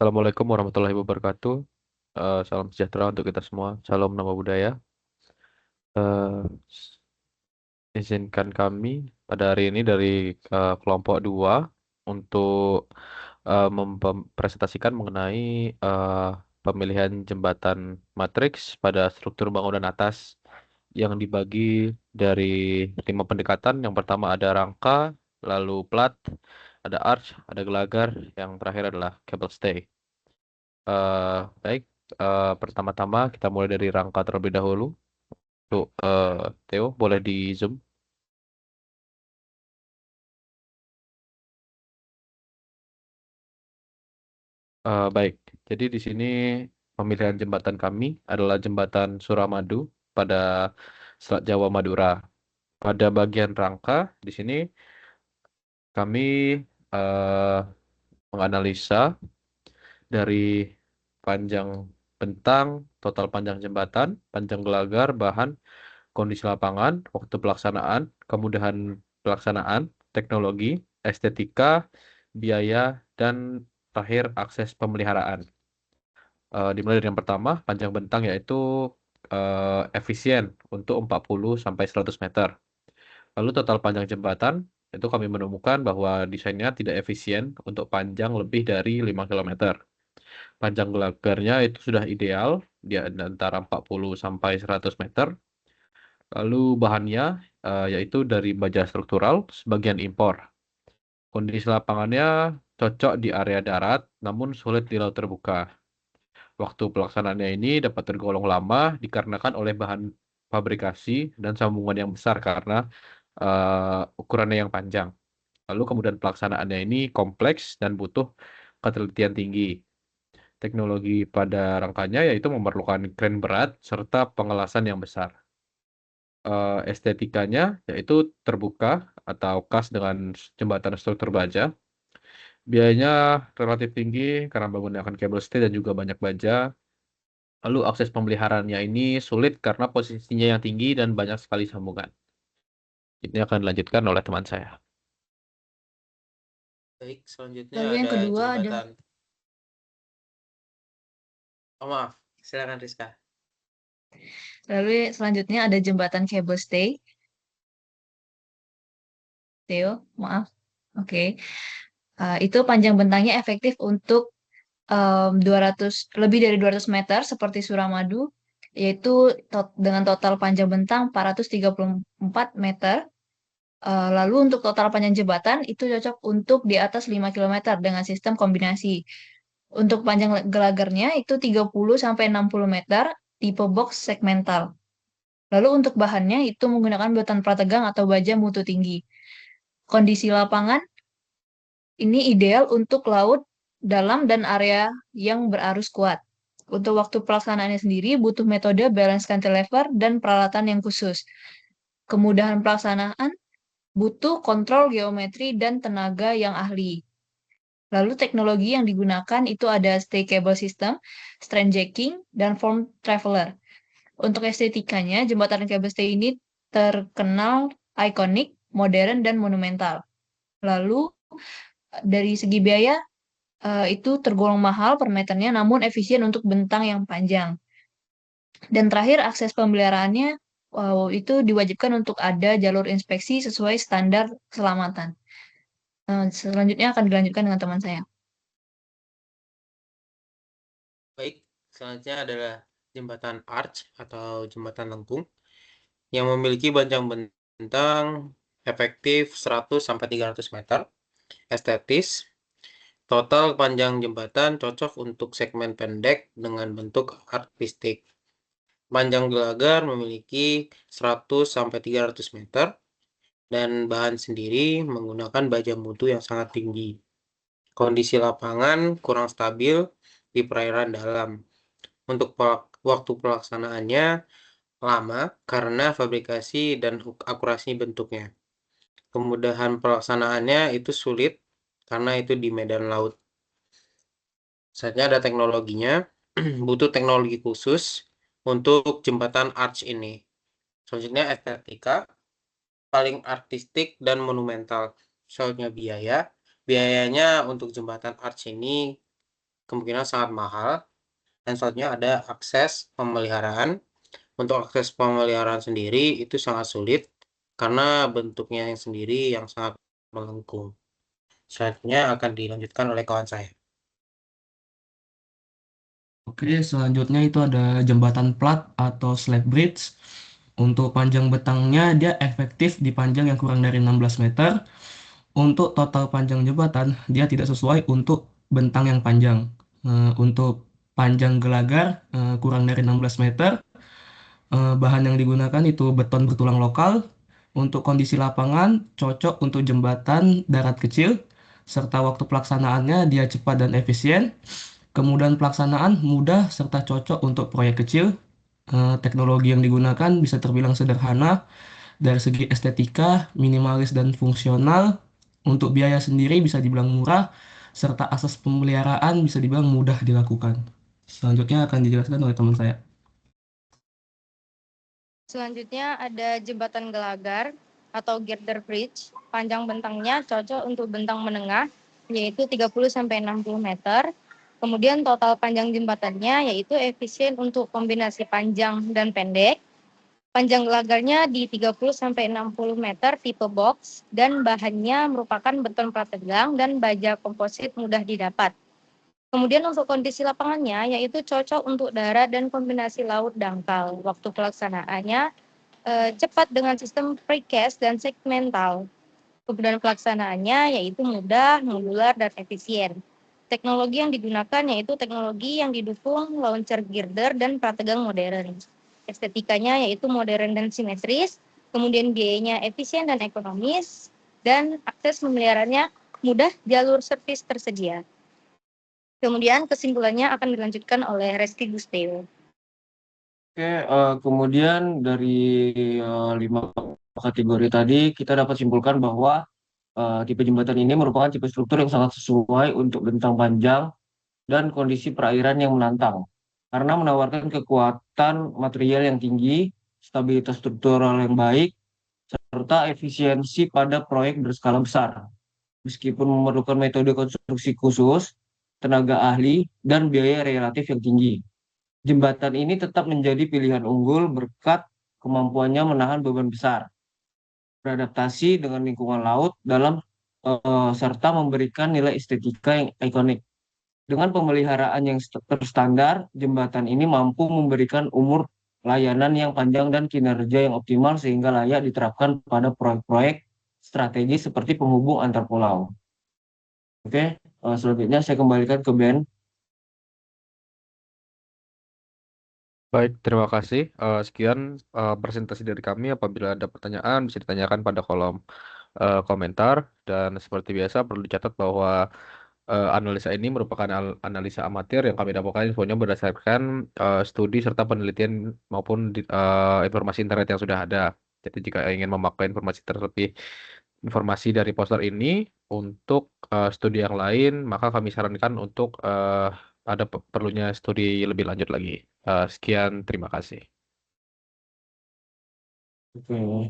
Assalamualaikum warahmatullahi wabarakatuh. Salam sejahtera untuk kita semua. Salam nama budaya. Eh, Izinkan kami pada hari ini dari kelompok 2 untuk mempresentasikan mengenai eh, pemilihan jembatan matriks pada struktur bangunan atas yang dibagi dari 5 pendekatan. Yang pertama ada rangka, lalu plat, ada arch, ada gelagar, yang terakhir adalah cable stay. Eh, Baik, pertama-tama kita mulai dari rangka terlebih dahulu. Tuh, Theo, boleh di zoom. Baik, jadi di sini pemilihan jembatan kami adalah jembatan Suramadu pada Selat Jawa Madura. Pada bagian rangka, di sini kami eh, menganalisa dari panjang bentang, total panjang jembatan, panjang gelagar, bahan, kondisi lapangan, waktu pelaksanaan, kemudahan pelaksanaan, teknologi, estetika, biaya, dan terakhir akses pemeliharaan. Dimulai dari yang pertama, panjang bentang yaitu efisien untuk 40 sampai 100 meter. Lalu total panjang jembatan itu kami menemukan bahwa desainnya tidak efisien untuk panjang lebih dari 5 kilometer. Panjang gelagarnya itu sudah ideal di antara 40 sampai 100 meter. Lalu bahannya yaitu dari baja struktural, sebagian impor. Kondisi lapangannya cocok di area darat, namun sulit di laut terbuka. Waktu pelaksanaannya ini dapat tergolong lama dikarenakan oleh bahan fabrikasi dan sambungan yang besar karena ukurannya yang panjang. Lalu kemudian pelaksanaannya ini kompleks dan butuh ketelitian tinggi. Teknologi pada rangkanya yaitu memerlukan kren berat serta pengelasan yang besar. Estetikanya yaitu terbuka atau khas dengan jembatan struktur baja. Biayanya relatif tinggi karena menggunakan kabel stay dan juga banyak baja. Lalu akses pemeliharaannya ini sulit karena posisinya yang tinggi dan banyak sekali sambungan. Ini akan dilanjutkan oleh teman saya. Baik, selanjutnya Lalu yang ada kedua ada jembatan. Oh maaf, silakan Rizka. selanjutnya ada jembatan cable stay. Theo, maaf. Oke. Itu panjang bentangnya efektif untuk 200 lebih dari 200 meter seperti Suramadu, yaitu dengan total panjang bentang 434 meter. Lalu untuk total panjang jembatan itu cocok untuk di atas 5 kilometer dengan sistem kombinasi. Untuk panjang gelagarnya itu 30 sampai 60 meter tipe box segmental. Lalu untuk bahannya itu menggunakan buatan prategang atau baja mutu tinggi. Kondisi lapangan ini ideal untuk laut dalam dan area yang berarus kuat. Untuk waktu pelaksanaannya sendiri butuh metode balance cantilever dan peralatan yang khusus. Kemudahan pelaksanaan butuh kontrol geometri dan tenaga yang ahli. Lalu teknologi yang digunakan itu ada stay cable system, strand jacking, dan form traveler. Untuk estetikanya, jembatan kabel stay ini terkenal ikonik, modern, dan monumental. Lalu dari segi biaya, itu tergolong mahal per meternya, namun efisien untuk bentang yang panjang. Dan terakhir, akses pemeliharaannya itu diwajibkan untuk ada jalur inspeksi sesuai standar keselamatan. Selanjutnya akan dilanjutkan dengan teman saya. Baik, selanjutnya adalah jembatan arch atau jembatan lengkung yang memiliki panjang bentang efektif 100 sampai 300 meter, estetis. Total panjang jembatan cocok untuk segmen pendek dengan bentuk artistik. Panjang gelagar memiliki 100 sampai 300 meter dan bahan sendiri menggunakan baja mutu yang sangat tinggi. Kondisi lapangan kurang stabil di perairan dalam. Untuk waktu pelaksanaannya lama karena fabrikasi dan akurasi bentuknya. Kemudahan pelaksanaannya itu sulit karena itu di medan laut. Selanjutnya ada teknologinya, butuh teknologi khusus untuk jembatan arch ini. Selanjutnya estetika, paling artistik dan monumental. Soalnya biayanya untuk jembatan arch ini kemungkinan sangat mahal. Dan selanjutnya ada akses pemeliharaan. Untuk akses pemeliharaan sendiri itu sangat sulit karena bentuknya yang sendiri yang sangat melengkung. Selanjutnya akan dilanjutkan oleh kawan saya. Oke, selanjutnya itu ada jembatan plat atau slab bridge. Untuk panjang bentangnya dia efektif di panjang yang kurang dari 16 meter. Untuk total panjang jembatan dia tidak sesuai untuk bentang yang panjang. Untuk panjang gelagar kurang dari 16 meter. Bahan yang digunakan itu beton bertulang lokal. Untuk kondisi lapangan cocok untuk jembatan darat kecil. Serta waktu pelaksanaannya dia cepat dan efisien. Kemudian pelaksanaan mudah serta cocok untuk proyek kecil. Teknologi yang digunakan bisa terbilang sederhana dari segi estetika, minimalis dan fungsional. Untuk biaya sendiri bisa dibilang murah, serta asas pemeliharaan bisa dibilang mudah dilakukan. Selanjutnya akan dijelaskan oleh teman saya. Selanjutnya ada jembatan gelagar atau girder bridge. Panjang bentangnya cocok untuk bentang menengah, yaitu 30-60 meter. Kemudian total panjang jembatannya yaitu efisien untuk kombinasi panjang dan pendek. Panjang gelagarnya di 30-60 meter tipe box dan bahannya merupakan beton prategang dan baja komposit mudah didapat. Kemudian untuk kondisi lapangannya yaitu cocok untuk darat dan kombinasi laut dangkal. Waktu pelaksanaannya cepat dengan sistem precast dan segmental. Kemudian pelaksanaannya yaitu mudah, modular, dan efisien. Teknologi yang digunakan yaitu teknologi yang didukung launcher girder dan prategang modern. Estetikanya yaitu modern dan simetris, kemudian biayanya efisien dan ekonomis, dan akses pemeliharaannya mudah, jalur servis tersedia. Kemudian kesimpulannya akan dilanjutkan oleh Reski Gusteo. Oke, kemudian dari 5 kategori tadi kita dapat simpulkan bahwa tipe jembatan ini merupakan tipe struktur yang sangat sesuai untuk bentang panjang dan kondisi perairan yang menantang. Karena menawarkan kekuatan material yang tinggi, stabilitas struktural yang baik, serta efisiensi pada proyek berskala besar. Meskipun memerlukan metode konstruksi khusus, tenaga ahli, dan biaya relatif yang tinggi. Jembatan ini tetap menjadi pilihan unggul berkat kemampuannya menahan beban besar, beradaptasi dengan lingkungan laut serta memberikan nilai estetika yang ikonik. Dengan pemeliharaan yang terstandar, jembatan ini mampu memberikan umur layanan yang panjang dan kinerja yang optimal sehingga layak diterapkan pada proyek-proyek strategis seperti penghubung antar pulau. Oke, selanjutnya saya kembalikan ke Ben. Baik, terima kasih. Sekian presentasi dari kami. Apabila ada pertanyaan, bisa ditanyakan pada kolom komentar. Dan seperti biasa, perlu dicatat bahwa analisa ini merupakan analisa amatir yang kami dapatkan infonya berdasarkan studi serta penelitian maupun informasi internet yang sudah ada. Jadi jika ingin memakai informasi dari poster ini untuk studi yang lain, maka kami sarankan untuk ada perlunya studi lebih lanjut lagi. Sekian, terima kasih. Oke.